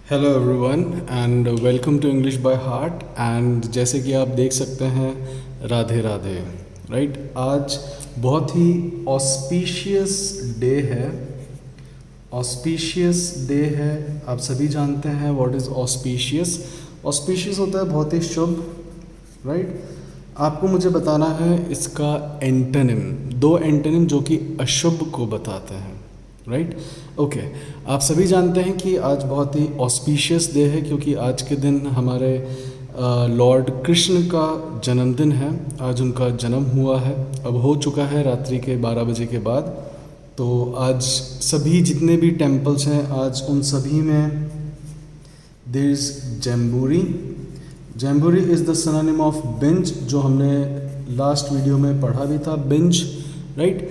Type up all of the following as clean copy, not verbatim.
Hello everyone and welcome to English by heart. And जैसे कि आप देख सकते हैं, राधे राधे। राइट, आज बहुत ही ऑस्पिशियस डे है। ऑस्पिशियस डे है, आप सभी जानते हैं व्हाट इज़ ऑस्पिशियस। ऑस्पिशियस होता है बहुत ही शुभ। राइट, आपको मुझे बताना है इसका एंटोनिम, दो एंटोनिम जो कि अशुभ को बताते हैं। Right, okay. आप सभी जानते हैं कि आज बहुत ही ऑस्पिशियस डे है क्योंकि आज के दिन हमारे लॉर्ड कृष्ण का जन्मदिन है। आज उनका जन्म हुआ है, अब हो चुका है रात्रि के 12 बजे के बाद। तो आज सभी जितने भी टेम्पल्स हैं, आज उन सभी में there is jamboree. Jamboree is the synonym of binge, जो हमने लास्ट वीडियो में पढ़ा भी था, बिंज। राइट,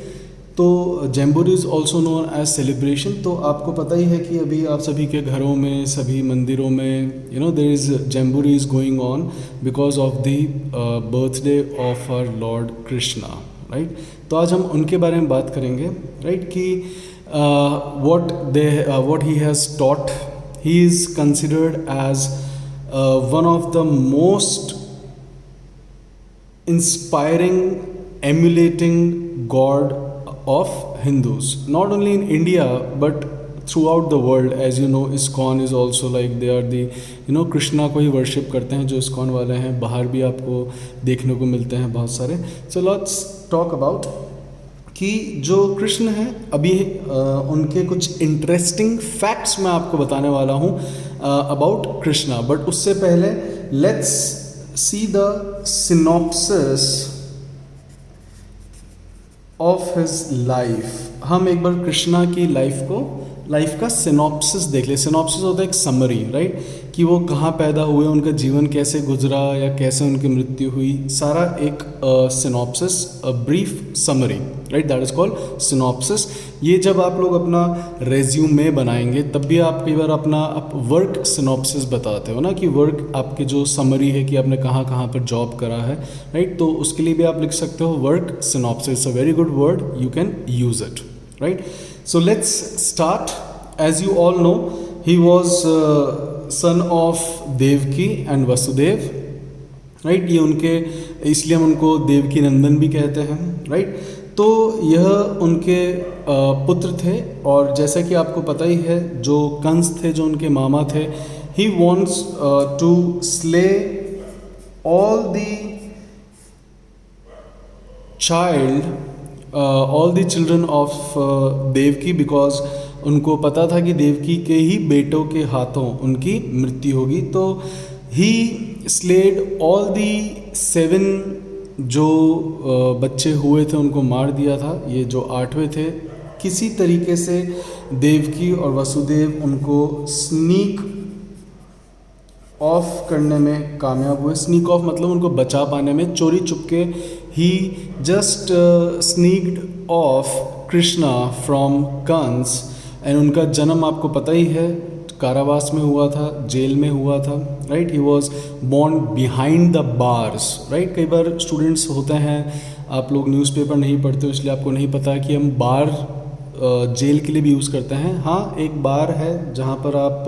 तो jamboree is also known as celebration. तो आपको पता ही है कि अभी आप सभी के घरों में, सभी मंदिरों में there is jamboree is going on because of the birthday of our lord Krishna. Right, तो आज हम उनके बारे में बात करेंगे। राइट, कि what he has taught. He is considered as one of the most inspiring, emulating God of Hindus, not only in India but throughout the world. As you know, ISKCON is also like they are the Krishna को ही worship करते हैं जो ISKCON वाले हैं। बाहर भी आपको देखने को मिलते हैं बहुत सारे। सो लेट्स टॉक अबाउट कि जो कृष्ण हैं, अभी उनके कुछ इंटरेस्टिंग फैक्ट्स मैं आपको बताने वाला हूँ अबाउट कृष्णा। बट उससे पहले let's see the synopsis of his life. हम एक बार कृष्णा की लाइफ का सिनॉप्सिस देख ले। सिनॉप्सिस होता है एक समरी, राइट, कि वो कहाँ पैदा हुए, उनका जीवन कैसे गुजरा या कैसे उनकी मृत्यु हुई, सारा एक synopsis, brief summary. Right, that is called synopsis. ये जब आप लोग अपना रेज्यूमे बनाएंगे तब भी आप कई बार अपना वर्क सिनॉप्सिस बताते हो ना, कि वर्क आपके जो समरी है कि आपने कहाँ कहाँ पर जॉब करा है। राइट, तो उसके लिए भी आप लिख सकते हो work synopsis. A very good word, you can use it. Right, so let's start. As you all know, he was son of Devaki and Vasudev. Right, ये उनके, इसलिए हम उनको देवकी नंदन भी कहते हैं। राइट, तो यह उनके पुत्र थे। और जैसा कि आपको पता ही है, जो कंस थे, जो उनके मामा थे, he wants to slay all the all the children of Devaki, because उनको पता था कि देवकी के ही बेटों के हाथों उनकी मृत्यु होगी। तो ही स्लेड ऑल दी 7 जो बच्चे हुए थे उनको मार दिया था। ये जो 8वें थे, किसी तरीके से देवकी और वसुदेव उनको स्नीक ऑफ करने में कामयाब हुए। स्नीक ऑफ मतलब उनको बचा पाने में, चोरी चुपके ही just sneaked off Krishna from Kans. And उनका जन्म आपको पता ही है, कारावास में हुआ था, जेल में हुआ था। Right, he was born behind the bars. Right, कई बार स्टूडेंट्स होते हैं, आप लोग न्यूज़पेपर नहीं पढ़ते हो इसलिए आपको नहीं पता कि हम बार जेल के लिए भी यूज़ करते हैं। हाँ, एक बार है जहाँ पर आप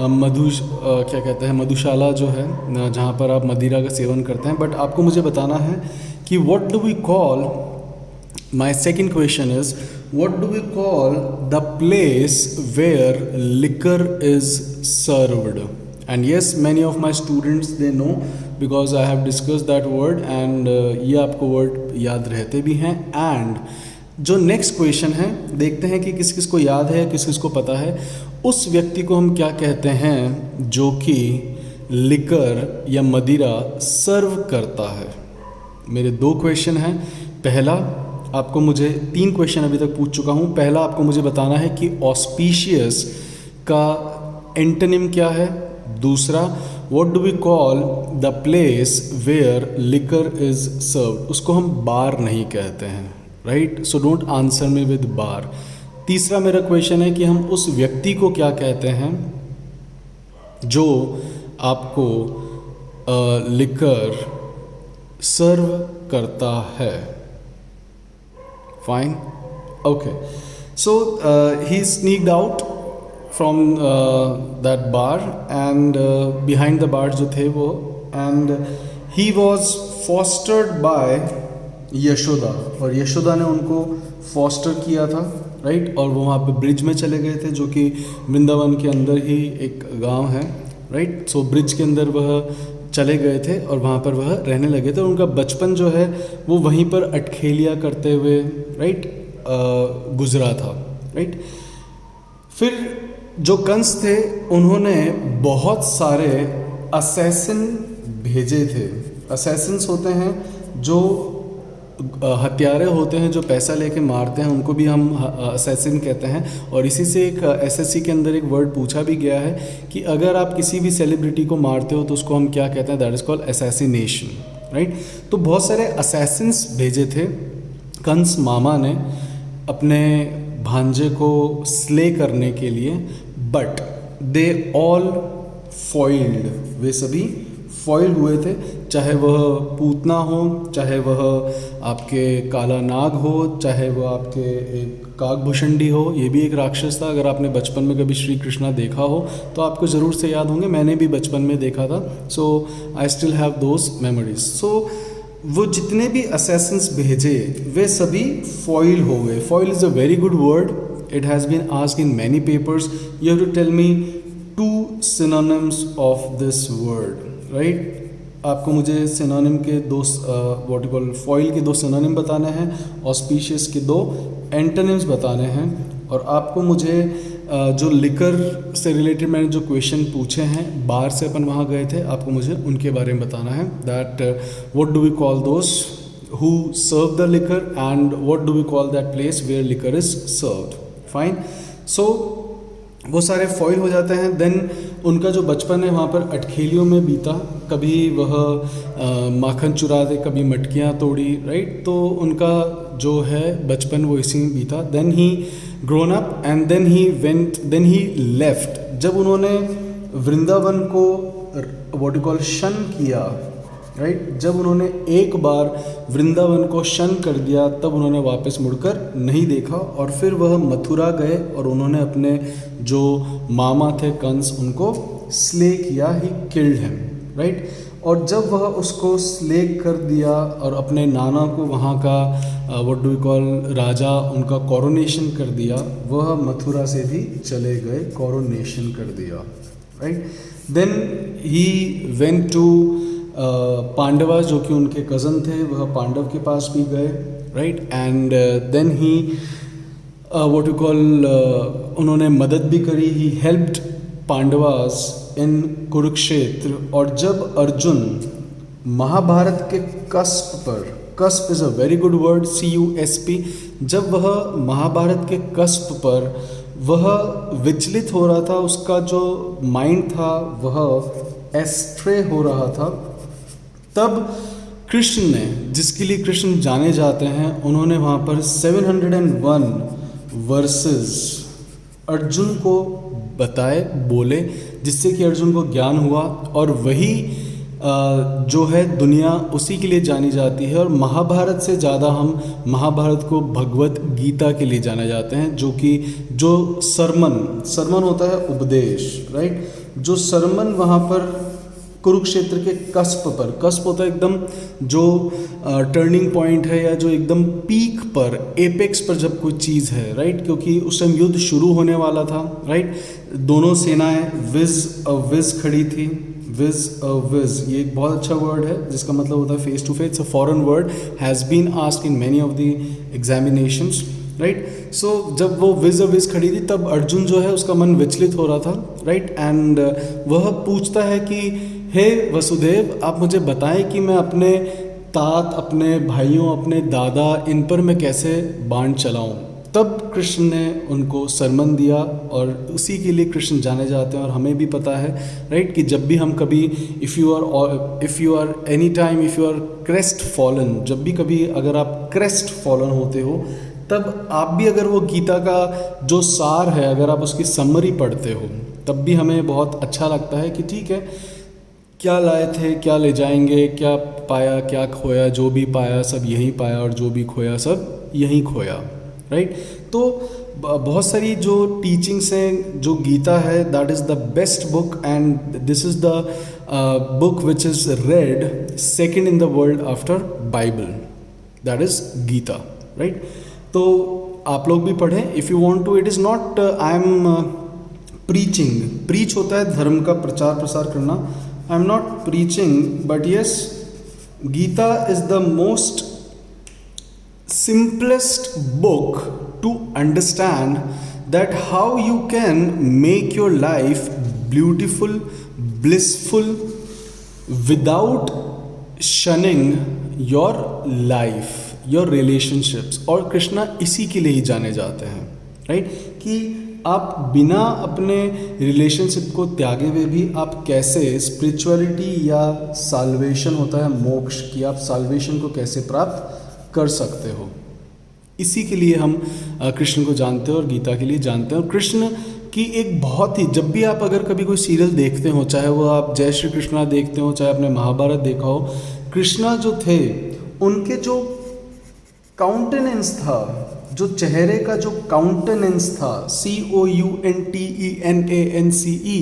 क्या कहते हैं, मधुशाला जो है, जहाँ पर आप मदिरा का सेवन करते हैं। बट आपको मुझे बताना है कि what do we call, my second question is, what do we call the place where liquor is served. And yes, many of my students they know because I have discuss that word. And ये आपको word याद रहते भी हैं। And जो next question है, देखते हैं कि किस किस को याद है, किस किस को पता है। उस व्यक्ति को हम क्या कहते हैं जो कि लिकर या मदिरा सर्व करता है। मेरे 2 क्वेश्चन हैं। पहला, आपको मुझे 3 क्वेश्चन अभी तक पूछ चुका हूँ। पहला आपको मुझे बताना है कि ऑस्पिशियस का एंटोनिम क्या है। दूसरा, what do we call the place where liquor is served. उसको हम बार नहीं कहते हैं। Right, so don't answer me with bar. तीसरा मेरा क्वेश्चन है कि हम उस व्यक्ति को क्या कहते हैं जो आपको लिकर सर्व करता है। Fine, okay. So he sneaked out from that bar and behind the bar जो थे वो, and he was fostered by Yashoda, और यशोदा ने उनको फॉस्टर किया था, राइट। और वो वहाँ पे ब्रिज में चले गए थे, जो कि वृंदावन के अंदर ही एक गांव है, राइट। सो ब्रिज के अंदर वह चले गए थे और वहाँ पर वह रहने लगे थे। और उनका बचपन जो है वो वहीं पर अटखेलियाँ करते हुए, राइट, गुजरा था, राइट। फिर जो कंस थे उन्होंने बहुत सारे असैसिन भेजे थे। असैसिन्स होते हैं जो हत्यारे होते हैं, जो पैसा लेके मारते हैं, उनको भी हम असैसिन कहते हैं। और इसी से एक एसएससी के अंदर एक वर्ड पूछा भी गया है कि अगर आप किसी भी सेलिब्रिटी को मारते हो तो उसको हम क्या कहते हैं, that is called assassination, right. तो बहुत सारे असैसिन्स भेजे थे कंस मामा ने अपने भांजे को स्ले करने के लिए, बट दे ऑल फॉइल्ड, वे सभी फॉइल हुए थे। चाहे वह पूतना हो, चाहे वह आपके काला नाग हो, चाहे वह आपके एक काकभूषणी हो, ये भी एक राक्षस था। अगर आपने बचपन में कभी श्री कृष्णा देखा हो तो आपको ज़रूर से याद होंगे, मैंने भी बचपन में देखा था। So I still have those memories. सो वो जितने भी असैसिन्स भेजे वे सभी फॉइल हो गए। Foil is a very good word, it has been asked in many papers. You have to tell me 2 synonyms of this word, right. आपको मुझे सिनोनिम के 2 व्हाट यू कॉल फॉइल के 2 सिनोनिम बताने हैं, ऑस्पिशियस के 2 antonyms बताने हैं। और आपको मुझे जो लिकर से रिलेटेड मैंने जो क्वेश्चन पूछे हैं, बाहर से अपन वहाँ गए थे, आपको मुझे उनके बारे में बताना है। That what do we call those who serve the liquor and what do we call that place where liquor is served. Fine. So वो सारे फॉइल हो जाते हैं। देन उनका जो बचपन है वहाँ पर अटखेलियों में बीता। कभी वह माखन चुरा दे, कभी मटकियाँ तोड़ी, राइट। तो उनका जो है बचपन वो इसी में बीता। Then he grown up and then he left. जब उन्होंने वृंदावन को व्हाट यू कॉल शन किया, राइट, जब उन्होंने एक बार वृंदावन को शन कर दिया तब उन्होंने वापस मुड़कर नहीं देखा। और फिर वह मथुरा गए और उन्होंने अपने जो मामा थे कंस, उनको स्ले किया, ही किल्ड हिम, राइट। और जब वह उसको स्ले कर दिया और अपने नाना को वहाँ का व्हाट डू वी कॉल राजा, उनका कोरोनेशन कर दिया, वह मथुरा से भी चले गए, कोरोनेशन कर दिया, right. Then he went to Pandava, जो कि उनके कज़न थे, वह पांडव के पास भी गए, right. And then he what you call उन्होंने मदद भी करी, he helped Pandavas in Kurukshetra. और जब अर्जुन महाभारत के कस्प पर, cusp is a very good word, CUSP, जब वह महाभारत के कस्प पर वह विचलित हो रहा था, उसका जो माइंड था वह एस्ट्रे हो रहा था, तब कृष्ण ने, जिसके लिए कृष्ण जाने जाते हैं, उन्होंने वहाँ पर 701 वर्सेस अर्जुन को बताए, बोले, जिससे कि अर्जुन को ज्ञान हुआ। और वही जो है दुनिया उसी के लिए जानी जाती है। और महाभारत से ज़्यादा हम महाभारत को भगवत गीता के लिए जाने जाते हैं, जो कि जो सरमन होता है उपदेश, राइट। जो सरमन वहाँ पर कुरुक्षेत्र के कस्प पर, कस्प होता है एकदम जो टर्निंग पॉइंट है या जो एकदम पीक पर, एपेक्स पर जब कोई चीज़ है, राइट। क्योंकि उस टाइम युद्ध शुरू होने वाला था, राइट। दोनों सेनाएं विज खड़ी थी। विज ये एक बहुत अच्छा वर्ड है जिसका मतलब होता है face to face. It's a foreign word, has been asked in many of the examinations, right. So जब वो विज खड़ी थी तब अर्जुन जो है उसका मन विचलित हो रहा था, राइट। एंड वह पूछता है कि हे वसुदेव, आप मुझे बताएं कि मैं अपने तात, अपने भाइयों, अपने दादा, इन पर मैं कैसे बाण चलाऊं। तब कृष्ण ने उनको सरमन दिया और उसी के लिए कृष्ण जाने जाते हैं। और हमें भी पता है, राइट, कि जब भी हम कभी if you are any time if you are crestfallen, जब भी कभी अगर आप क्रेस्ट फॉलन होते हो, तब आप भी अगर वो गीता का जो सार है, अगर आप उसकी समरी पढ़ते हो, तब भी हमें बहुत अच्छा लगता है कि ठीक है, क्या लाए थे क्या ले जाएंगे, क्या पाया क्या खोया, जो भी पाया सब यहीं पाया और जो भी खोया सब यहीं खोया, राइट। तो बहुत सारी जो टीचिंग्स हैं, जो गीता है that is the best book and this is the book which is read second in the world after Bible, that is Gita, right. तो आप लोग भी पढ़ें if you want to. It is not I am preaching, preach होता है धर्म का प्रचार प्रसार करना, I am not preaching, but yes Gita is the most simplest book to understand that how you can make your life beautiful, blissful without shunning your life, your relationships। और कृष्णा इसी के लिए ही जाने जाते हैं, राइट, कि आप बिना अपने रिलेशनशिप को त्यागे हुए भी आप कैसे स्पिरिचुअलिटी या साल्वेशन होता है मोक्ष की, आप साल्वेशन को कैसे प्राप्त कर सकते हो। इसी के लिए हम कृष्ण को जानते हैं और गीता के लिए जानते हैं। और कृष्ण की एक बहुत ही, जब भी आप अगर कभी कोई सीरियल देखते हो, चाहे वो आप जय श्री कृष्णा देखते हो, चाहे आपने महाभारत देखा हो, कृष्णा जो थे उनके जो काउंटेनेंस था, जो चेहरे का जो काउंटेनेंस था, COUNTENANCE,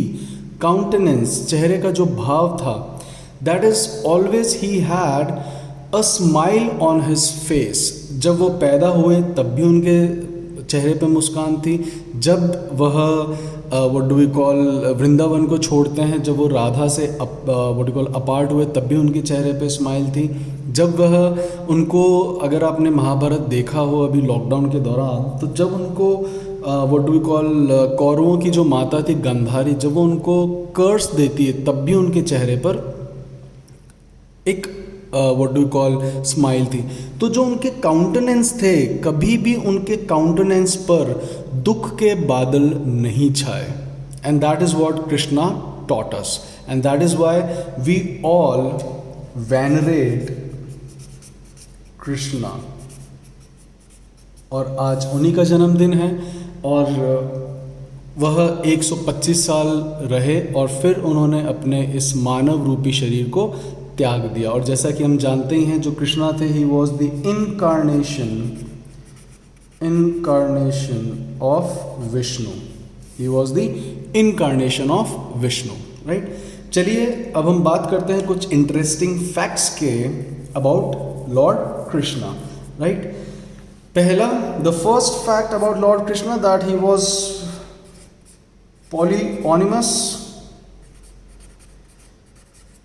काउंटेनेंस, चेहरे का जो भाव था, that is always he had a smile on his face. जब वो पैदा हुए तब भी उनके चेहरे पे मुस्कान थी, जब वह what do we call Vrindavan को छोड़ते हैं, जब वो राधा से व्हाट डू कॉल अपार्ट हुए तब भी उनके चेहरे पे स्माइल थी, जब वह उनको, अगर आपने महाभारत देखा हो अभी लॉकडाउन के दौरान, तो जब उनको व्हाट डू वी कॉल कौरवों की जो माता थी गंधारी, जब वो उनको कर्स देती है तब भी उनके चेहरे पर एक व्हाट डू कॉल स्माइल थी। तो जो उनके काउंटेनेंस थे, कभी भी उनके काउंटेनेंस पर दुख के बादल नहीं छाए, and that is what Krishna taught us, and that is why we all venerate Krishna. और आज उन्हीं का जन्मदिन है, और वह 125 साल रहे और फिर उन्होंने अपने इस मानव रूपी शरीर को त्याग दिया। और जैसा कि हम जानते ही हैं, जो कृष्णा थे, he was the incarnation of Vishnu, he was the incarnation of Vishnu, right. चलिए अब हम बात करते हैं कुछ इंटरेस्टिंग फैक्ट्स के अबाउट लॉर्ड कृष्णा, राइट। पहला, the first fact about Lord Krishna that he was polyonymous,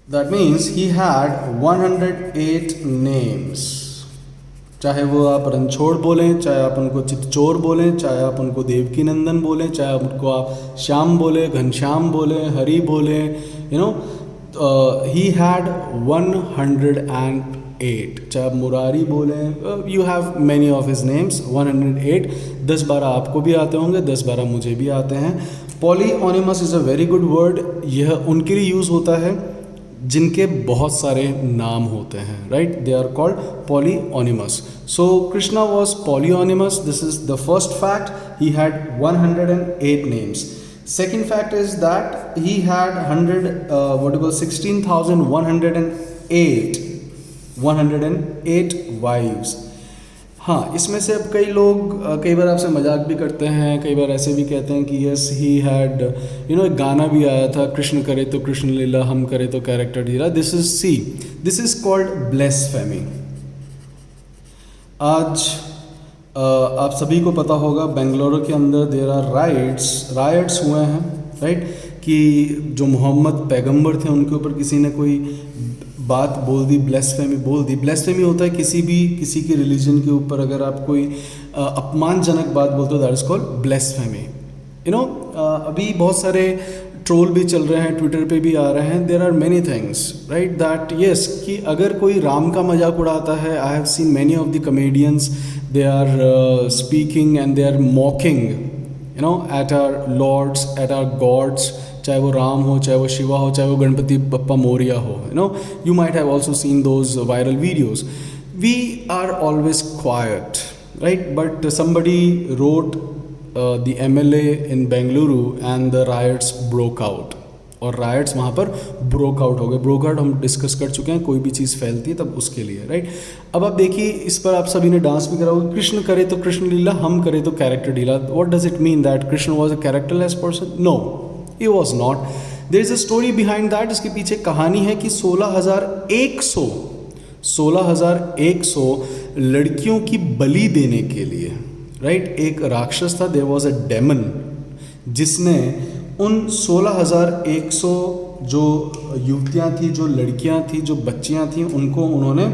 that means he had 108 names। चाहे वो आप रणछोड़ बोलें, चाहे आप उनको चितचोर बोलें, चाहे आप उनको देवकी नंदन बोलें, चाहे उनको आप श्याम बोले, घनश्याम बोले, हरि बोले, यू नो, ही हैड 108। चाहे आप मुरारी बोलें, you have many of his names, 108। 10-12 आपको भी आते होंगे, 10-12 मुझे भी आते हैं। Polyonymous is a very good word. यह उनके लिए यूज़ होता है जिनके बहुत सारे नाम होते हैं, right, they are called polyonymous. So Krishna was polyonymous, this is the first fact, he had 108 names. Second fact is that he had 16,108 wives। हाँ, इसमें से अब कई लोग कई बार आपसे मजाक भी करते हैं, कई बार ऐसे भी कहते हैं कि yes he had, you know, एक गाना भी आया था, कृष्ण करे तो कृष्ण लीला, हम करे तो कैरेक्टर ढीला। This is called blasphemy. आज आप सभी को पता होगा बेंगलुरु के अंदर देयर आर राइट्स हुए हैं, राइट, कि जो मोहम्मद पैगंबर थे उनके ऊपर किसी ने कोई बात बोल दी, ब्लेस्फेमी बोल दी। ब्लेस्फेमी होता है किसी की रिलीजन के ऊपर अगर आप कोई अपमानजनक बात बोलते हो, that is called blasphemy. You know, अभी बहुत सारे ट्रोल भी चल रहे हैं, ट्विटर पे भी आ रहे हैं, there are many things, right, that yes, कि अगर कोई राम का मजाक उड़ाता है, I have seen many of the comedians, they are speaking and they are mocking, you know, at our lords, at our gods, चाहे वो राम हो, चाहे वो शिवा हो, चाहे वो गणपति बप्पा मोरिया हो, you know, you might have also seen those viral videos. We are always quiet, right, but somebody wrote the MLA in Bengaluru and the riots broke out, और राइट्स वहाँ पर ब्रोक आउट हो गए। ब्रोक आउट हम discuss कर चुके हैं, कोई भी चीज़ फैलती है तब उसके लिए, राइट। अब आप देखिए इस पर आप सभी ने डांस भी करा होगा। कृष्ण करे तो कृष्ण लीला, हम करे तो character leela. What does it mean that Krishna was a characterless person? No, he was not. There is a story behind that. इसके पीछे कहानी है कि 16,100 लड़कियों की बलि देने के लिए, राइट, एक राक्षस था, देयर वॉज अ डेमन, जिसने उन 16,100 जो युवतियाँ थी, जो लड़कियाँ थी, जो बच्चियाँ थी, उनको उन्होंने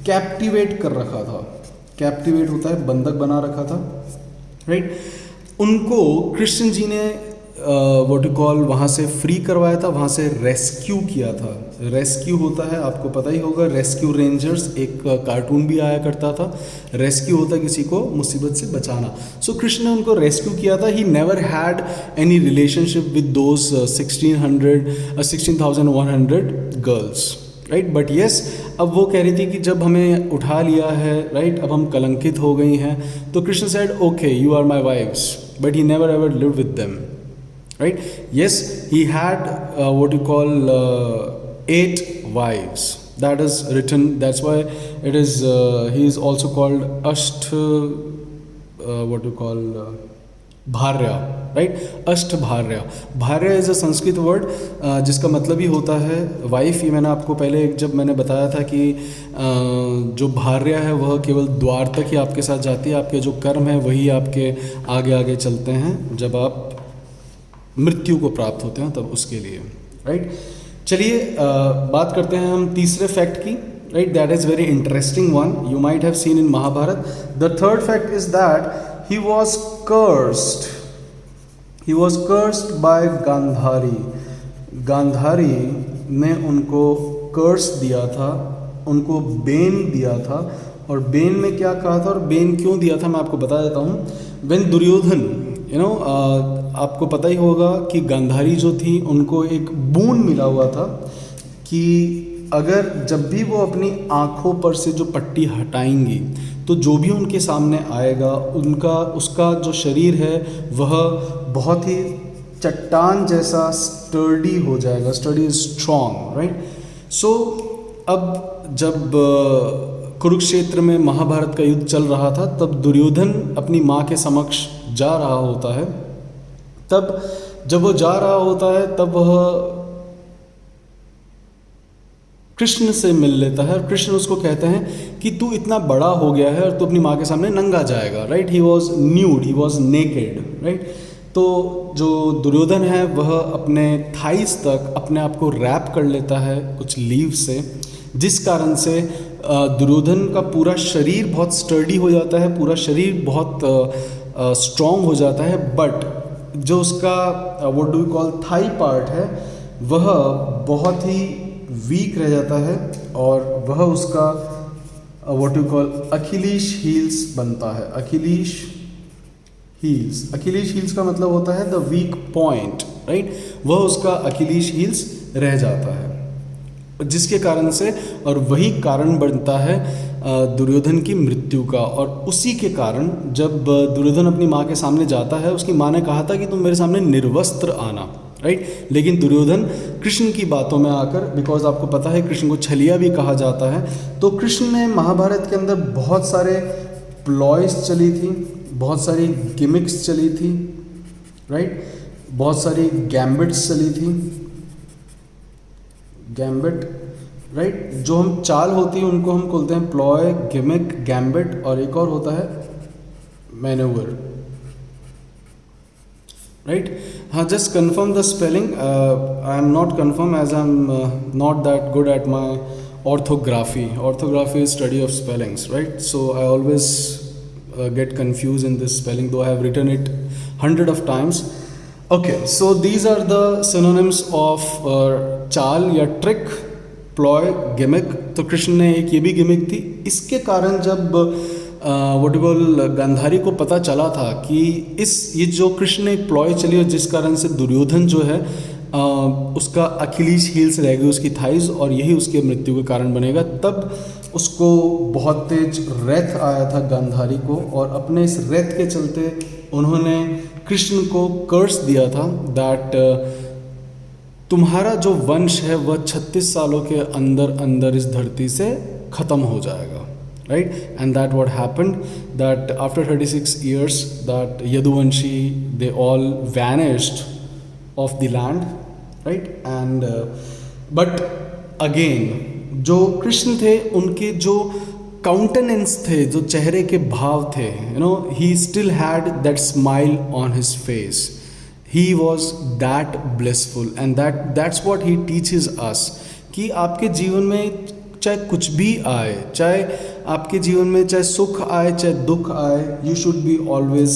कैप्टिवेट कर रखा था। कैप्टिवेट होता है बंधक बना रखा था, राइट। उनको कृष्ण जी ने व्हाट यू कॉल वहाँ से फ्री करवाया था, वहाँ से रेस्क्यू किया था। रेस्क्यू होता है, आपको पता ही होगा, रेस्क्यू रेंजर्स एक कार्टून भी आया करता था। रेस्क्यू होता है किसी को मुसीबत से बचाना। सो कृष्ण ने उनको रेस्क्यू किया था। He never had any relationship with those 16,100 girls, right. But yes, अब वो कह रही थी कि जब हमें उठा लिया है, राइट, अब हम कलंकित हो गई हैं, तो Krishna said okay you are my wifes, but he never ever lived with them, right? Yes, he had what you call 8 wives. That is written. That's why it is. He is also called what you call Bharya, right? Ashtbharya. Bharya is a Sanskrit word जिसका मतलब ही होता है wife. ये मैंने आपको पहले जब मैंने बताया था कि जो भार्य है वह केवल द्वार तक ही आपके साथ जाती है, आपके जो कर्म है वही आपके आगे आगे चलते हैं जब आप मृत्यु को प्राप्त होते हैं, तब उसके लिए, राइट। चलिए बात करते हैं हम तीसरे फैक्ट की, right. That is very interesting one, you might have seen in Mahabharat. The third fact is that he was cursed by Gandhari. Gandhari ने उनको कर्स दिया था, उनको बेन दिया था। और बेन में क्या कहा था और बेन क्यों दिया था मैं आपको बता देता हूँ। व्हेन दुर्योधन, आपको पता ही होगा कि गांधारी जो थी उनको एक बून मिला हुआ था कि अगर जब भी वो अपनी आँखों पर से जो पट्टी हटाएंगी तो जो भी उनके सामने आएगा उसका जो शरीर है वह बहुत ही चट्टान जैसा स्टर्डी हो जाएगा। Sturdy is strong, right. So अब जब कुरुक्षेत्र में महाभारत का युद्ध चल रहा था तब दुर्योधन अपनी माँ के समक्ष जा रहा होता है। तब जब वो जा रहा होता है तब वह कृष्ण से मिल लेता है और कृष्ण उसको कहते हैं कि तू इतना बड़ा हो गया है और तू अपनी माँ के सामने नंगा जाएगा, right. He was nude, he was naked, right. तो जो दुर्योधन है वह अपने थाइस तक अपने आप को रैप कर लेता है कुछ लीव से, जिस कारण से दुर्योधन का पूरा शरीर बहुत स्टर्डी हो जाता है, पूरा शरीर बहुत स्ट्रॉन्ग हो जाता है। बट जो उसका what do you call thigh part है वह बहुत ही वीक रह जाता है और वह उसका what you call Akhilesh heels बनता है। अखिलेश हील्स का मतलब होता है द वीक पॉइंट, राइट। वह उसका अखिलेश हील्स रह जाता है, जिसके कारण से, और वही कारण बनता है दुर्योधन की मृत्यु का। और उसी के कारण जब दुर्योधन अपनी माँ के सामने जाता है, उसकी माँ ने कहा था कि तुम मेरे सामने निर्वस्त्र आना, राइट। लेकिन दुर्योधन कृष्ण की बातों में आकर, बिकॉज आपको पता है कृष्ण को छलिया भी कहा जाता है, तो कृष्ण ने महाभारत के अंदर बहुत सारे प्लॉयज चली थी, बहुत सारी गिमिक्स चली थी, राइट। बहुत सारी गैम्बिट्स चली थी, गैम्बिट, राइट। जो हम चाल होती है उनको हम बोलते हैं प्लॉय, गिमिक, गैम्बिट, और एक और होता है मैनूवर, राइट। हाँ, just confirm the spelling. I am not confirm as I am not that good at my orthography. Orthography is study of spellings, right? So I always get confused in this spelling, though I have written it 100 of times. Okay, so these are the synonyms of चाल या trick, ploy, gimmick. तो कृष्ण ने एक ये भी gimmick थी। इसके कारण जब व्हाट यू कॉल गांधारी को पता चला था कि ये जो कृष्ण ने एक प्लॉय चली और जिस कारण से दुर्योधन जो है उसका अखिलेश हील्स रह गई, उसकी थाइज, और यही उसके मृत्यु का कारण बनेगा, तब उसको बहुत तेज रथ आया था गांधारी को, और अपने इस रथ के चलते उन्होंने कृष्ण को कर्स दिया था दैट तुम्हारा जो वंश है वह 36 सालों के अंदर अंदर इस धरती से ख़त्म हो जाएगा, right? And that what happened, that after 36 years that Yaduvanshi, they all vanished off the land, right? And but again जो कृष्ण थे उनके जो काउंटेनेंस थे, जो चेहरे के भाव थे, you know, he still had that smile on his face. He was that blissful and that's what he teaches us कि आपके जीवन में चाहे कुछ भी आए, चाहे आपके जीवन में चाहे सुख आए चाहे दुख आए, you should be always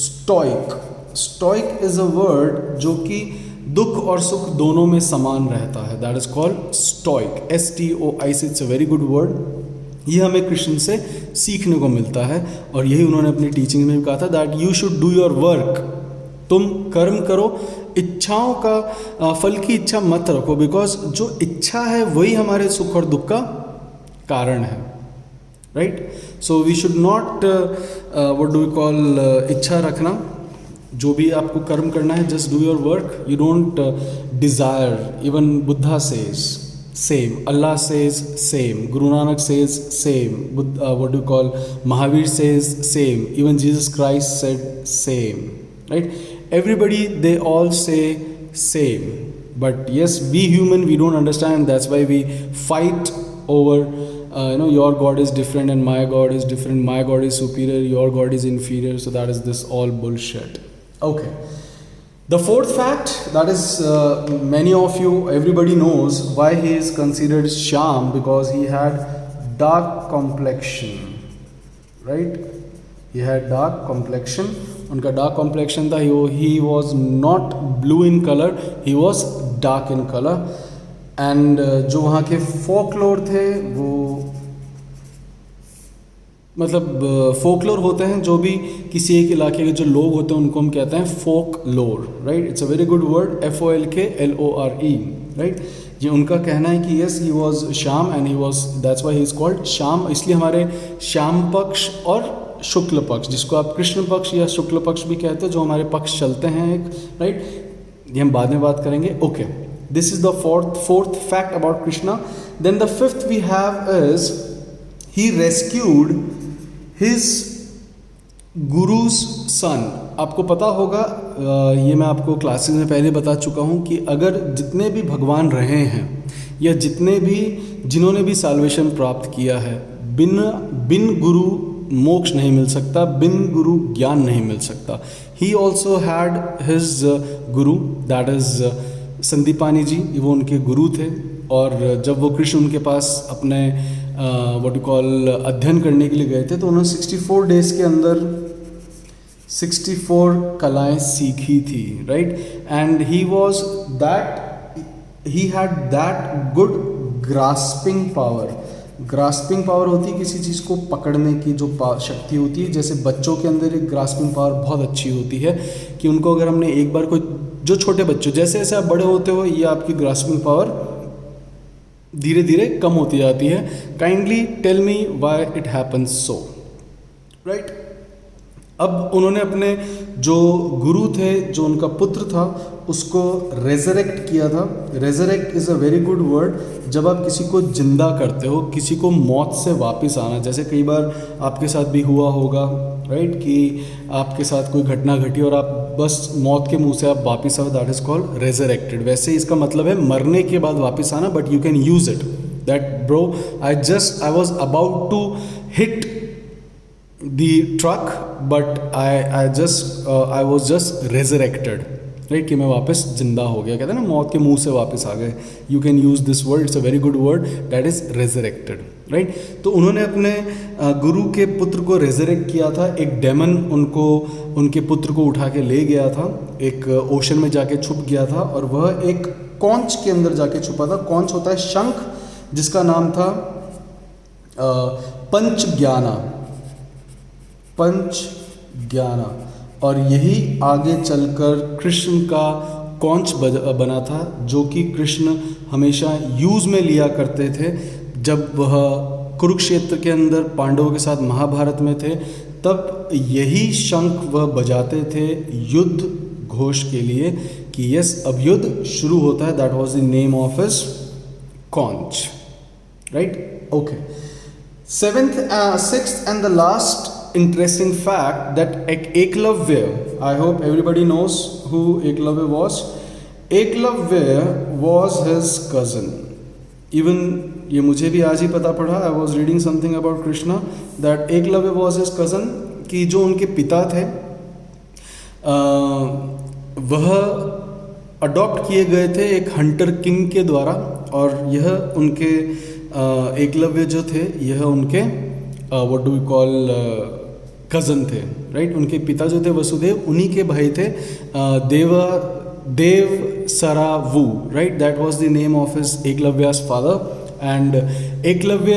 stoic. Stoic is a word जो कि दुख और सुख दोनों में समान रहता है. That is called stoic, STOIC. It's a very good word. ये हमें कृष्ण से सीखने को मिलता है और यही उन्होंने अपनी टीचिंग में भी कहा था, that you should do your work. तुम कर्म करो, इच्छाओं का फल की इच्छा मत रखो, बिकॉज जो इच्छा है वही हमारे सुख और दुख का कारण है, right? So we should not what do we call इच्छा रखना. जो भी आपको कर्म करना है, just do your work. You don't desire. Even Buddha says same, Allah says same, Guru Nanak says same, what do call Mahavir says same, even Jesus Christ said same, right? Everybody, they all say same, but yes, we human, we don't understand. That's why we fight over your God is different and my God is different, my God is superior, your God is inferior. So that is this all bullshit. Okay, the fourth fact, that is many of you, everybody knows why he is considered Shyam, because he had dark complexion, right? He had dark complexion. उनका dark complexion था. ही was not blue in colour, he was dark in colour. And जो वहाँ के folklore थे वो मतलब folklore होते हैं जो भी किसी एक इलाके के जो लोग होते हैं उनको हम कहते हैं फोक लोर, right? It's a very good word, FOLKLORE, right? ये उनका कहना है कि yes, he was Shyam and he was, that's why he is called Shyam. इसलिए हमारे श्याम पक्ष और शुक्ल पक्ष, जिसको आप कृष्ण पक्ष या शुक्ल पक्ष भी कहते हैं, जो हमारे पक्ष चलते हैं एक, राइट? ये हम बाद में बात करेंगे. Okay, this is the fourth fact about Krishna. Then the fifth we have is he rescued his guru's son. आपको पता होगा, ये मैं आपको क्लासेस में पहले बता चुका हूँ कि अगर जितने भी भगवान रहे हैं या जिन्होंने भी साल्वेशन प्राप्त किया है, बिन गुरु मोक्ष नहीं मिल सकता, बिन गुरु ज्ञान नहीं मिल सकता. He also had his Guru, that is संदीपानी जी. वो उनके गुरु थे और जब वो कृष्ण उनके पास अपने व्हाट यू कॉल अध्ययन करने के लिए गए थे, तो उन्होंने 64 डेज के अंदर 64 कलाएं सीखी थी, right? And he had that good grasping power. Grasping power होती है किसी चीज़ को पकड़ने की जो शक्ति होती है. जैसे बच्चों के अंदर एक ग्रास्पिंग पावर बहुत अच्छी होती है कि उनको अगर हमने एक बार कोई, जो छोटे बच्चों, जैसे जैसे आप बड़े होते हो ये आपकी ग्रास्पिंग पावर धीरे धीरे कम होती जाती है. Kindly tell me why it happens so, right? अब उन्होंने अपने जो गुरु थे, जो उनका पुत्र था, उसको रेजरेक्ट किया था. Resurrect is a very good word. जब आप किसी को जिंदा करते हो, किसी को मौत से वापस आना, जैसे कई बार आपके साथ भी हुआ होगा, राइट? कि आपके साथ कोई घटना घटी और आप बस मौत के मुंह से आप वापस आओ, दैट इज़ कॉल्ड रेजरेक्टेड. वैसे इसका मतलब है मरने के बाद वापस आना, but you can use it. That bro, I was about to hit the truck, but I was just resurrected, right? कि मैं वापस जिंदा हो गया. कहते हैं ना, मौत के मुंह से वापस आ गए. You can use this word, it's a very good word, that is resurrected, right? तो उन्होंने अपने गुरु के पुत्र को resurrect किया था. एक डेमन उनके पुत्र को उठा के ले गया था, एक ओशन में जाके छुप गया था और वह एक कौंच के अंदर जाके छुपा था. कौंच होता है शंख, जिसका नाम था पंच ज्ञाना, और यही आगे चलकर कृष्ण का कौंच बना था, जो कि कृष्ण हमेशा यूज़ में लिया करते थे. जब वह कुरुक्षेत्र के अंदर पांडवों के साथ महाभारत में थे, तब यही शंख वह बजाते थे युद्ध घोष के लिए, कि यस अब युद्ध शुरू होता है. That was the name of his conch. Right, okay. Sixth and the last interesting fact that Eklavya, I hope everybody knows who Eklavya was. Eklavya was his cousin. Even ये मुझे भी आज ही पता पड़ा. I was reading something about Krishna that Eklavya was his cousin. कि जो उनके पिता थे वह अडॉप्ट किए गए थे एक हंटर किंग के द्वारा, और यह उनके एकलव्य जो थे यह उनके what do we call cousin थे. राइट, उनके पिता जो थे वसुदेव, उन्हीं के भाई थे Dev Saravu. Right, that was the name of his Eklavya's father. And Eklavya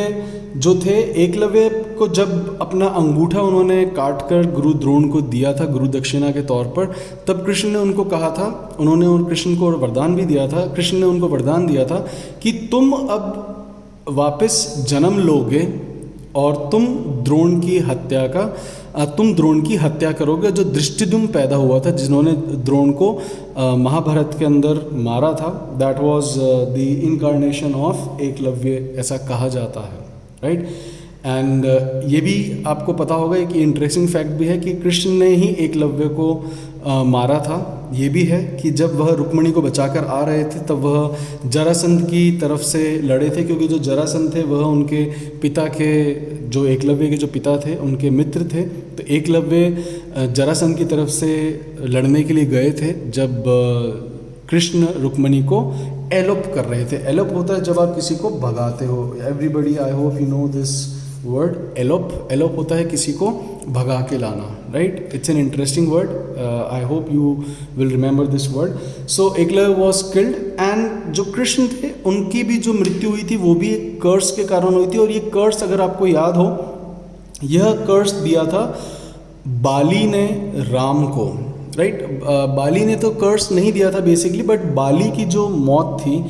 जो थे, एकलव्य को जब अपना अंगूठा उन्होंने काट कर गुरु द्रोण को दिया था गुरु दक्षिणा के तौर पर, तब कृष्ण ने उनको कहा था, उन्होंने और कृष्ण को वरदान भी दिया था, कृष्ण ने उनको वरदान दिया था कि तुम अब वापस जन्म लोगे और तुम द्रोण की हत्या करोगे. जो दृष्टिद्युम्न पैदा हुआ था, जिन्होंने द्रोण को महाभारत के अंदर मारा था, that was the incarnation of Eklavya, ऐसा कहा जाता है. राइट, एंड ये भी आपको पता होगा, एक इंटरेस्टिंग फैक्ट भी है कि कृष्ण ने ही एकलव्य को मारा था. ये भी है कि जब वह रुक्मिणी को बचाकर आ रहे थे तब वह जरासंध की तरफ से लड़े थे, क्योंकि जो जरासंध थे वह उनके पिता के, जो एकलव्य के जो पिता थे उनके मित्र थे. तो एकलव्य जरासंध की तरफ से लड़ने के लिए गए थे जब कृष्ण रुक्मिणी को एलोप कर रहे थे. एलोप होता है जब आप किसी को भगाते हो. Everybody, I hope you know this word, elope. Elope होता है किसी को भगा के लाना. Right, it's an interesting word. I hope you will remember this word. So Eklavya was killed, and जो कृष्ण थे उनकी भी जो मृत्यु हुई थी वो भी एक कर्स के कारण हुई थी. और ये कर्स, अगर आपको याद हो, यह कर्स दिया था बाली ने राम को. राइट, बाली ने तो कर्स नहीं दिया था बेसिकली, बट बाली की जो मौत थी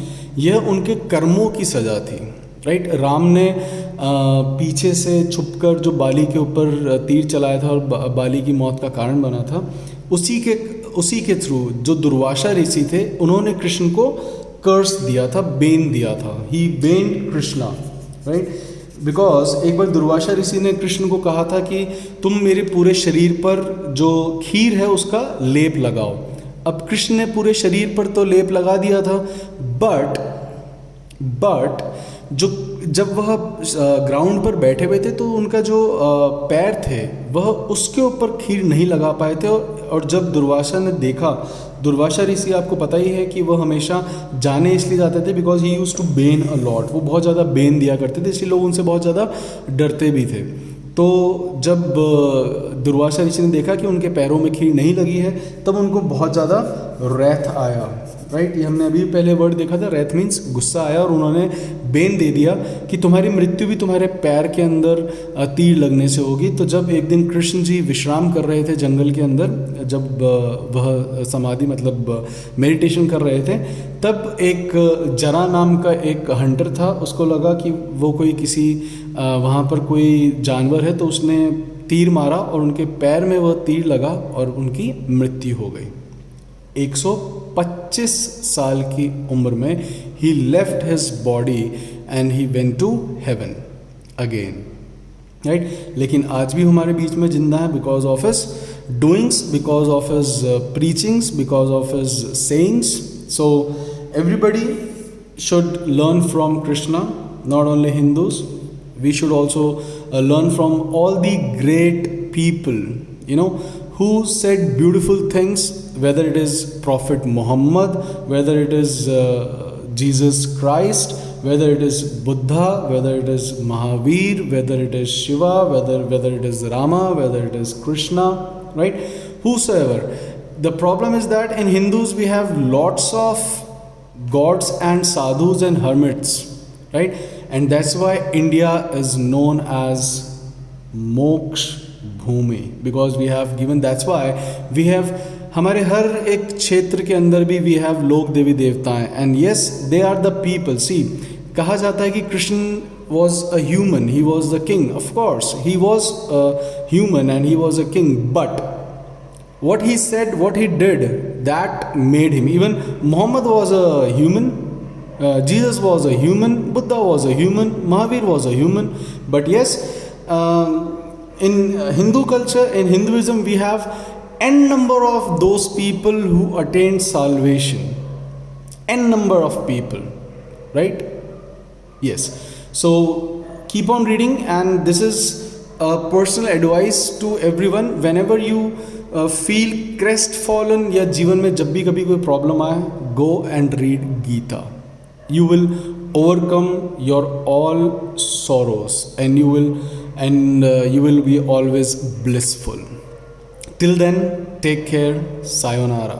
यह उनके कर्मों की सज़ा थी. राइट, राम ने पीछे से छुपकर जो बाली के ऊपर तीर चलाया था और बाली की मौत का कारण बना था, उसी के थ्रू जो दुर्वासा ऋषि थे उन्होंने कृष्ण को कर्स दिया था, बेन दिया था. ही बेन्ड कृष्णा. राइट, बिकॉज एक बार दुर्वासा ऋषि ने कृष्ण को कहा था कि तुम मेरे पूरे शरीर पर जो खीर है उसका लेप लगाओ. अब कृष्ण ने पूरे शरीर पर तो लेप लगा दिया था, बट जो जब वह ग्राउंड पर बैठे हुए थे तो उनका जो पैर थे वह उसके ऊपर खीर नहीं लगा पाए थे. और जब दुर्वासा ने देखा, दुर्वासा ऋषि आपको पता ही है कि वह हमेशा जाने इसलिए जाते थे because he use to been a lot. वो बहुत ज़्यादा बेन दिया करते थे, इसलिए लोग उनसे बहुत ज़्यादा डरते भी थे. तो जब दुर्वासा ऋषि ने देखा कि उनके पैरों में खीर नहीं लगी है, तब उनको बहुत ज़्यादा रैथ आया. राइट, ये हमने अभी पहले वर्ड देखा था, रैथ मीन्स गुस्सा आया, और उन्होंने बेन दे दिया कि तुम्हारी मृत्यु भी तुम्हारे पैर के अंदर तीर लगने से होगी. तो जब एक दिन कृष्ण जी विश्राम कर रहे थे जंगल के अंदर, जब वह समाधि मतलब मेडिटेशन कर रहे थे, तब एक जरा नाम का एक हंटर था, उसको लगा कि वो कोई किसी वहाँ पर कोई जानवर है, तो उसने तीर मारा और उनके पैर में वह तीर लगा और उनकी मृत्यु हो गई. 125 साल की उम्र में ही left his body and he went to heaven again. Right, लेकिन आज भी हमारे बीच में जिंदा है because of his doings, because of his preachings, because of his sayings. So everybody should learn from Krishna, not only Hindus. We should also learn from all the great people, who said beautiful things, whether it is Prophet Muhammad, whether it is Jesus Christ, whether it is Buddha, whether it is Mahavir, whether it is Shiva, whether it is Rama, whether it is Krishna, right? Whosoever. The problem is that in Hindus we have lots of gods and sadhus and hermits, right? And that's why India is known as Moksha Bhumi, because we have given, that's why we have, हमारे हर एक क्षेत्र के अंदर भी we have लोक देवी देवताएं, and yes they are the people. See, कहा जाता है कि Krishna was a human, he was the king. Of course he was a human and he was a king, but What he said, what he did, that made him. Even Muhammad was a human, Jesus was a human, Buddha was a human, Mahavir was a human. But yes, in Hindu culture, in Hinduism, we have n number of those people who attained salvation. N number of people, right? Yes. So keep on reading, and this is a personal advice to everyone. Whenever you feel crestfallen या जीवन में जब भी कभी कोई problem आए, go and read Gita. You will overcome your all sorrows, and you will be always blissful. Till then, take care. Sayonara.